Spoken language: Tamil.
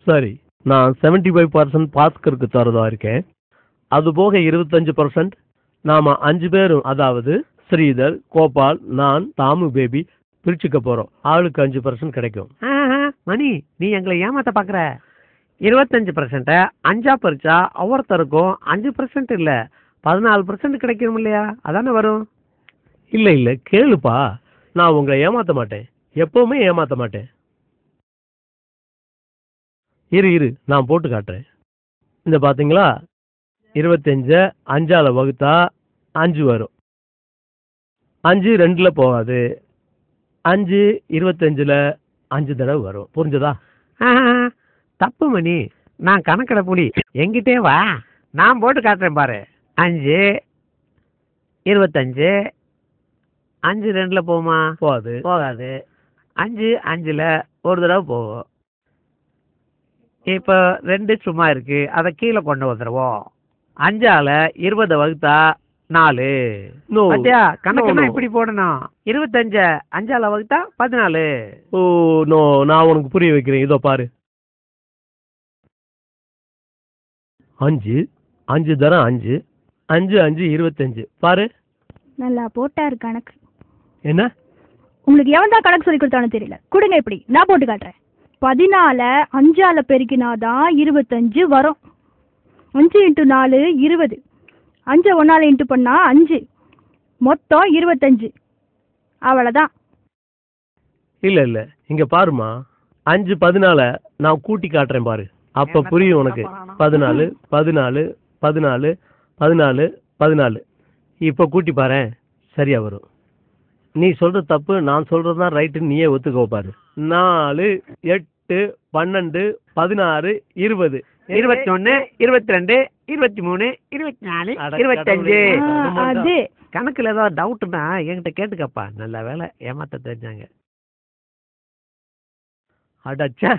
சரி, நான் 75% பாஸ்கருக்கு தரதா இருக்கேன். அது போக 25% நாம 5 பேரும், அதாவது ஸ்ரீதர், கோபால், நான், தாமு பேபி பிரிச்சுக்க போறோம். ஆளுக்கு 5% கிடைக்கும். மணி, நீ எங்களை ஏமாத்த பாக்குற. 25% 5ஆ பறிச்சா ஒவ்வொருத்தருக்கும் 5% இல்ல 14% கிடைக்கும் இல்லையா? அதானே வரும். இல்ல இல்ல, கேளுப்பா, நான் உங்களை ஏமாத்த மாட்டேன், எப்பவுமே ஏமாத்த மாட்டேன். இரு நான் போட்டு காட்டுறேன். இந்த பாத்தீங்களா, 25 5ஆல வகுத்தா 5 வரும். 5 2ல போகாது. 5 25ல 5 தடவை வரும். புரிஞ்சதா? தப்பு மணி, நான் கணக்கெட புலி. எங்கிட்டே வா, நான் போட்டு காட்டுறேன் பாரு. 5 25 5 2ல போகுமா? போகாது. 5 5ல ஒரு தடவை போகும். இப்போ 2 சும்மா இருக்கு, அதை கீழே கொண்டு வந்துடுவோம். 5ஆல 20 வகுத்தா 4. கணக்குன்னா இப்படி போடணும். 25 5ஆல வகுத்தா 14. ஓ நோ, நான் உனக்கு புரிய வைக்கிறேன். இதோ பாரு. 5 5 தரம் 5 5 5 25. பாரு, நல்லா போட்டாரு கணக்கு. என்ன உங்களுக்கு எவன் தான் கணக்கு சொல்லி கொடுத்தானு தெரியல. கொடுங்க, இப்படி நான் போட்டு காட்டுறேன். 14 5ஆல பெருக்கினாதான் 25 வரும். 5 × 4 20. 5 1ஆல இன்ட்டு பண்ணா 5, மொத்தம் 25. அவ்வளவுதான். இல்ல இங்க பாருமா, 5 14 நான் கூட்டி காட்டுறேன் பாரு, அப்ப புரியும் உனக்கு. 14 14 14 14 14. இப்ப கூட்டி பாரு, சரியா வரும். நீ சொல்ற தப்பு, நான் சொல்றதுதான் ரைட்டு, நீயே ஒத்துக்கோ பாரு. 4 8 12 16 20 21 22 23 24 25. அது கணக்குல ஏதாவது டவுட்னா என்கிட்ட கேட்டுக்கப்பா. நல்ல வேலை ஏமாத்த தெரிஞ்சாங்க. அடச்சா.